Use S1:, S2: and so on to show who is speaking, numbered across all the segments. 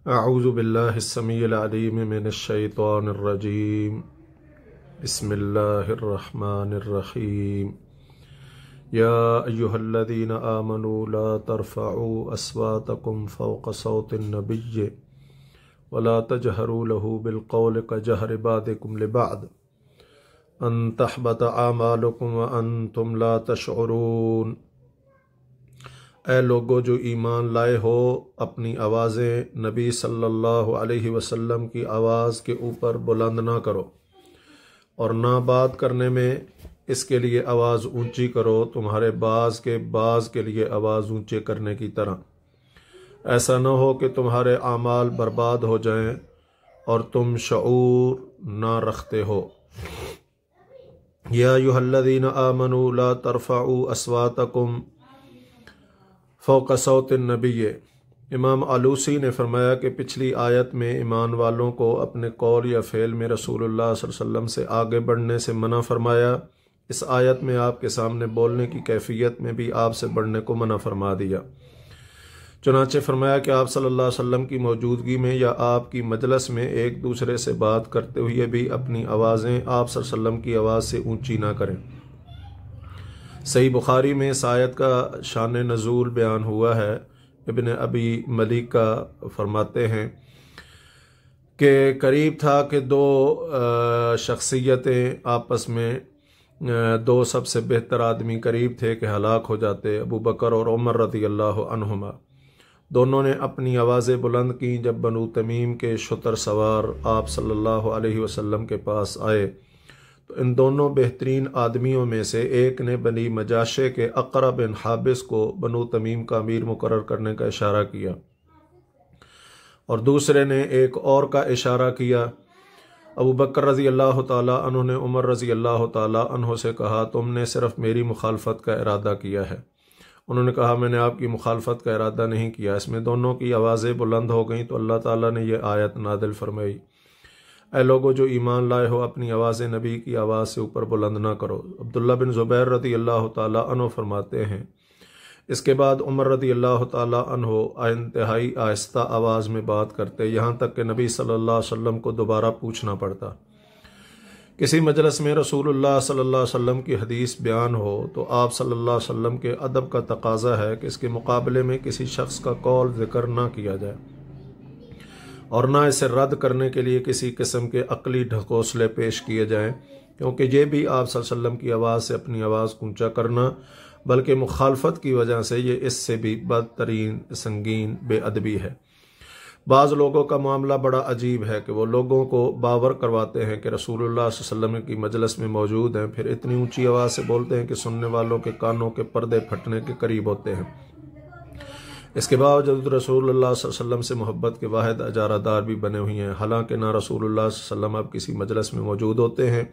S1: اعوذ باللہ السمیع العلیم من الشیطان الرجیم بسم اللہ الرحمن الرحیم یا ایہا الذین آمنوا لا ترفعوا اصواتکم فوق صوت النبی ولا تجہروا له بالقول کجہر بعضکم لبعض ان تحبط اعمالکم وانتم لا تشعرون۔ اے لوگو جو ایمان لائے ہو، اپنی آوازیں نبی صلی اللہ علیہ وسلم کی آواز کے اوپر بلند نہ کرو، اور نہ بات کرنے میں اس کے لیے آواز اونچی کرو تمہارے بعض کے لیے آواز اونچے کرنے کی طرح۔ ایسا نہ ہو کہ تمہارے اعمال برباد ہو جائیں اور تم شعور نہ رکھتے ہو۔ یا ایھا الذین آمنوا لا ترفعوا اصواتکم فوق صوت النبی۔ امام آلوسی نے فرمایا کہ پچھلی آیت میں ایمان والوں کو اپنے قول یا فعل میں رسول اللہ صلی اللہ علیہ وسلم سے آگے بڑھنے سے منع فرمایا، اس آیت میں آپ کے سامنے بولنے کی کیفیت میں بھی آپ سے بڑھنے کو منع فرما دیا۔ چنانچہ فرمایا کہ آپ صلی اللہ علیہ وسلم کی موجودگی میں یا آپ کی مجلس میں ایک دوسرے سے بات کرتے ہوئے بھی اپنی آوازیں آپ صلی اللہ علیہ وسلم کی آواز سے اونچی نہ کریں۔ صحیح بخاری میں اس آیت کا شان نزول بیان ہوا ہے۔ ابن ابی ملیکہ فرماتے ہیں کہ قریب تھا کہ دو شخصیتیں آپس میں، دو سب سے بہتر آدمی قریب تھے کہ ہلاک ہو جاتے، ابو بکر اور عمر رضی اللہ عنہما۔ دونوں نے اپنی آوازیں بلند کیں جب بنو تمیم کے شتر سوار آپ صلی اللہ علیہ وسلم کے پاس آئے، تو ان دونوں بہترین آدمیوں میں سے ایک نے بنی مجاشے کے اقرع بن حابس کو بنو تمیم کا امیر مقرر کرنے کا اشارہ کیا، اور دوسرے نے ایک اور کا اشارہ کیا۔ ابو بکر رضی اللہ تعالیٰ عنہ نے عمر رضی اللہ تعالیٰ عنہ سے کہا، تم نے صرف میری مخالفت کا ارادہ کیا ہے۔ انہوں نے کہا، میں نے آپ کی مخالفت کا ارادہ نہیں کیا۔ اس میں دونوں کی آوازیں بلند ہو گئیں تو اللہ تعالیٰ نے یہ آیت نازل فرمائی، اے لوگو جو ایمان لائے ہو، اپنی آوازیں نبی کی آواز سے اوپر بلند نہ کرو۔ عبداللہ بن زبیر رضی اللہ تعالیٰ عنہ فرماتے ہیں، اس کے بعد عمر رضی اللہ تعالیٰ عنہ انتہائی آہستہ آواز میں بات کرتے، یہاں تک کہ نبی صلی اللہ علیہ وسلم کو دوبارہ پوچھنا پڑتا۔ کسی مجلس میں رسول اللہ صلی اللہ علیہ وسلم کی حدیث بیان ہو تو آپ صلی اللہ علیہ وسلم کے ادب کا تقاضا ہے کہ اس کے مقابلے میں کسی شخص کا قول ذکر نہ کیا جائے، اور نہ اسے رد کرنے کے لیے کسی قسم کے عقلی ڈھکوسلے پیش کیے جائیں، کیونکہ یہ بھی آپ صلی اللہ علیہ وسلم کی آواز سے اپنی آواز اونچا کرنا، بلکہ مخالفت کی وجہ سے یہ اس سے بھی بدترین سنگین بے ادبی ہے۔ بعض لوگوں کا معاملہ بڑا عجیب ہے کہ وہ لوگوں کو باور کرواتے ہیں کہ رسول اللہ صلی اللہ علیہ وسلم کی مجلس میں موجود ہیں، پھر اتنی اونچی آواز سے بولتے ہیں کہ سننے والوں کے کانوں کے پردے پھٹنے کے قریب ہوتے ہیں۔ اس کے باوجود رسول اللہ صلی اللہ علیہ وسلم سے محبت کے واحد اجارہ دار بھی بنے ہوئے ہیں، حالانکہ نہ رسول اللہ صلی اللہ علیہ وسلم اب کسی مجلس میں موجود ہوتے ہیں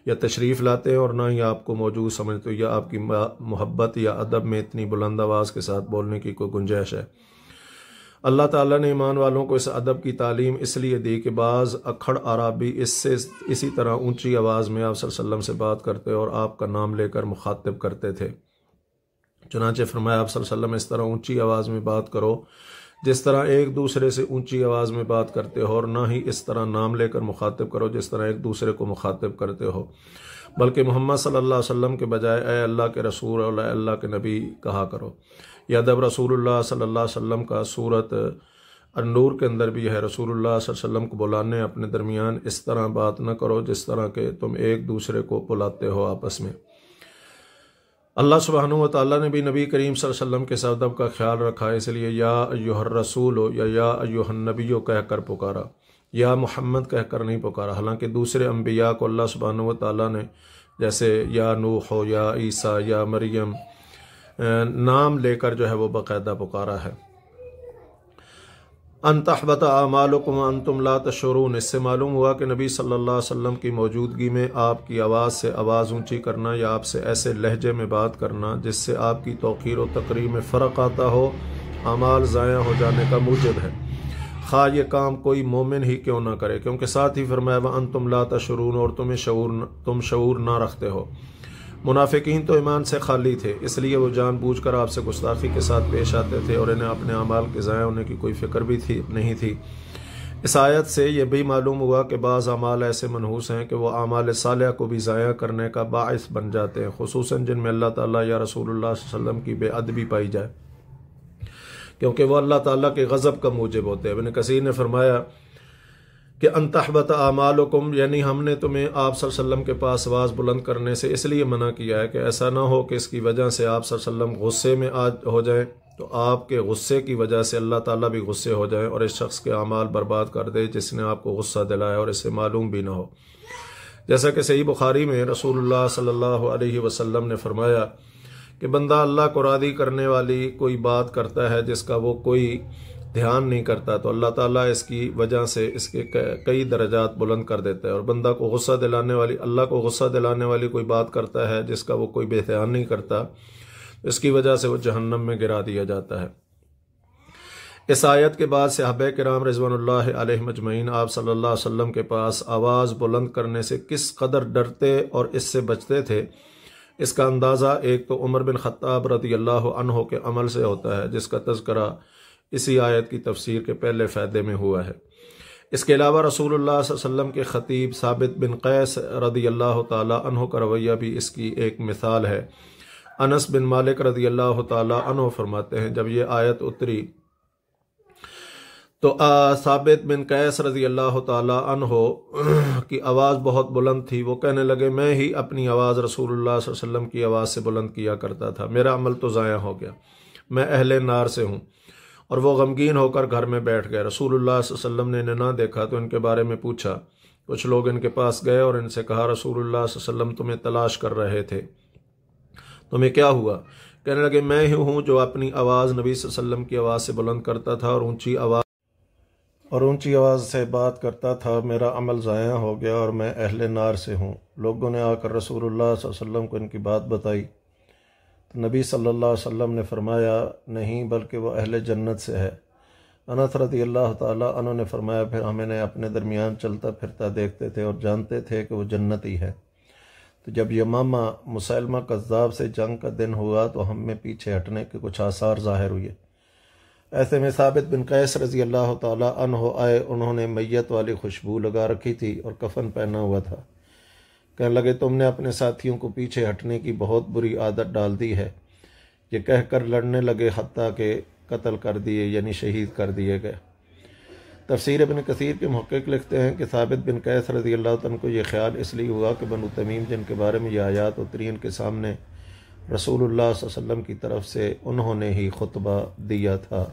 S1: یا تشریف لاتے ہیں، اور نہ ہی آپ کو موجود سمجھتے یا آپ کی محبت یا ادب میں اتنی بلند آواز کے ساتھ بولنے کی کوئی گنجائش ہے۔ اللہ تعالیٰ نے ایمان والوں کو اس ادب کی تعلیم اس لیے دی کہ بعض اکھڑ عرابی اسی طرح اونچی آواز میں آپ صلی اللہ علیہ وسلم سے بات کرتے اور آپ کا نام لے کر مخاطب کرتے تھے۔ چنانچہ فرمایا آپ صلی اللہ علیہ وسلم، اس طرح اونچی آواز میں بات کرو جس طرح ایک دوسرے سے اونچی آواز میں بات کرتے ہو، اور نہ ہی اس طرح نام لے کر مخاطب کرو جس طرح ایک دوسرے کو مخاطب کرتے ہو، بلکہ محمد صلی اللہ علیہ وسلم کے بجائے اے اللہ کے رسول اور اے اللہ کے نبی کہا کرو۔ یہ ادب رسول اللہ صلی اللہ علیہ وسلم کا سورت النور کے اندر بھی ہے۔ رسول اللہ صلی اللہ علیہ وسلم کو بلانے اپنے درمیان اس طرح بات نہ کرو جس طرح کہ تم ایک دوسرے کو بلاتے ہو آپس میں۔ اللہ سبحانہ و تعالیٰ نے بھی نبی کریم صلی اللہ علیہ وسلم کے اس ادب کا خیال رکھا، اس لیے یا ایھا الرسول یا ایھا النبی کہہ کر پکارا، یا محمد کہہ کر نہیں پکارا، حالانکہ دوسرے انبیاء کو اللہ سبحانہ و تعالیٰ نے جیسے یا نوح ہو یا عیسیٰ یا مریم نام لے کر جو ہے وہ باقاعدہ پکارا ہے۔ ان تحبط اعمالکم وانتم لا تشعرون، اس سے معلوم ہوا کہ نبی صلی اللہ علیہ وسلم کی موجودگی میں آپ کی آواز سے آواز اونچی کرنا یا آپ سے ایسے لہجے میں بات کرنا جس سے آپ کی توقیر و تقریر میں فرق آتا ہو، اعمال ضائع ہو جانے کا موجب ہے، خواہ یہ کام کوئی مومن ہی کیوں نہ کرے، کیونکہ ساتھ ہی فرمایا وانتم لا تشعرون، اور تم شعور نہ رکھتے ہو۔ منافقین تو ایمان سے خالی تھے، اس لیے وہ جان بوجھ کر آپ سے گستاخی کے ساتھ پیش آتے تھے اور انہیں اپنے اعمال کے ضائع ہونے کی کوئی فکر بھی نہیں تھی۔ اس آیت سے یہ بھی معلوم ہوا کہ بعض اعمال ایسے منحوس ہیں کہ وہ اعمال صالحہ کو بھی ضائع کرنے کا باعث بن جاتے ہیں، خصوصاً جن میں اللہ تعالیٰ یا رسول اللہ صلی اللہ علیہ وسلم کی بے ادبی پائی جائے، کیونکہ وہ اللہ تعالیٰ کے غضب کا موجب ہوتے ہیں۔ ابن کثیر نے فرمایا کہ ان تحبط اعمالکم، یعنی ہم نے تمہیں آپ صلی اللہ علیہ وسلم کے پاس آواز بلند کرنے سے اس لیے منع کیا ہے کہ ایسا نہ ہو کہ اس کی وجہ سے آپ صلی اللہ علیہ وسلم غصے میں ہو جائیں، تو آپ کے غصے کی وجہ سے اللہ تعالیٰ بھی غصے ہو جائیں اور اس شخص کے اعمال برباد کر دے جس نے آپ کو غصہ دلایا اور اسے معلوم بھی نہ ہو۔ جیسا کہ صحیح بخاری میں رسول اللہ صلی اللہ علیہ وسلم نے فرمایا کہ بندہ اللہ کو راضی کرنے والی کوئی بات کرتا ہے جس کا وہ کوئی دھیان نہیں کرتا، تو اللہ تعالیٰ اس کی وجہ سے اس کے کئی درجات بلند کر دیتا ہے، اور بندہ کو غصہ دلانے والی اللہ کو غصہ دلانے والی کوئی بات کرتا ہے جس کا وہ کوئی بے دھیان نہیں کرتا، اس کی وجہ سے وہ جہنم میں گرا دیا جاتا ہے۔ اس آیت کے بعد صحابہ کرام رضوان اللہ علیہ مجمعین آپ صلی اللہ علیہ وسلم کے پاس آواز بلند کرنے سے کس قدر ڈرتے اور اس سے بچتے تھے، اس کا اندازہ ایک تو عمر بن خطاب رضی اللہ عنہ کے عمل سے ہوتا ہے جس کا تذکرہ اسی آیت کی تفسیر کے پہلے فائدے میں ہوا ہے۔ اس کے علاوہ رسول اللہ صلی اللہ علیہ وسلم کے خطیب ثابت بن قیس رضی اللہ تعالی عنہ کا رویہ بھی اس کی ایک مثال ہے۔ انس بن مالک رضی اللہ تعالی عنہ فرماتے ہیں جب یہ آیت اتری تو ثابت بن قیس رضی اللہ تعالی عنہ کی آواز بہت بلند تھی، وہ کہنے لگے میں ہی اپنی آواز رسول اللہ صلی اللہ علیہ وسلم کی آواز سے بلند کیا کرتا تھا، میرا عمل تو ضائع ہو گیا، میں اہل نار سے ہوں۔ اور وہ غمگین ہو کر گھر میں بیٹھ گئے۔ رسول اللہ صلی اللہ علیہ وسلم نے انہیں نہ دیکھا تو ان کے بارے میں پوچھا، کچھ لوگ ان کے پاس گئے اور ان سے کہا رسول اللہ صلی اللہ علیہ وسلم تمہیں تلاش کر رہے تھے، تمہیں کیا ہوا؟ کہنے لگے میں ہی ہوں جو اپنی آواز نبی صلی اللہ علیہ وسلم کی آواز سے بلند کرتا تھا اور اونچی آواز سے بات کرتا تھا، میرا عمل ضائع ہو گیا اور میں اہل نار سے ہوں۔ لوگوں نے آ کر رسول اللہ صلی اللہ علیہ وسلم کو ان کی بات بتائی تو نبی صلی اللہ علیہ وسلم نے فرمایا نہیں بلکہ وہ اہل جنت سے ہے۔ انس رضی اللہ تعالیٰ عنہ نے فرمایا پھر ہم انہیں اپنے درمیان چلتا پھرتا دیکھتے تھے اور جانتے تھے کہ وہ جنتی ہے۔ تو جب یمامہ مسلمہ کذاب سے جنگ کا دن ہوا تو ہم میں پیچھے ہٹنے کے کچھ آثار ظاہر ہوئے۔ ایسے میں ثابت بن قیس رضی اللہ تعالیٰ عنہ آئے، انہوں نے میت والی خوشبو لگا رکھی تھی اور کفن پہنا ہوا تھا۔ کہنے لگے تم نے اپنے ساتھیوں کو پیچھے ہٹنے کی بہت بری عادت ڈال دی ہے، یہ کہہ کر لڑنے لگے حتیٰ کہ قتل کر دیے یعنی شہید کر دیے گئے۔ تفسیر ابن کثیر کے محقق لکھتے ہیں کہ ثابت بن قیس رضی اللہ عنہ کو یہ خیال اس لیے ہوا کہ بنو تمیم جن کے بارے میں یہ آیات اتری ان کے سامنے رسول اللہ صلی اللہ علیہ وسلم کی طرف سے انہوں نے ہی خطبہ دیا تھا۔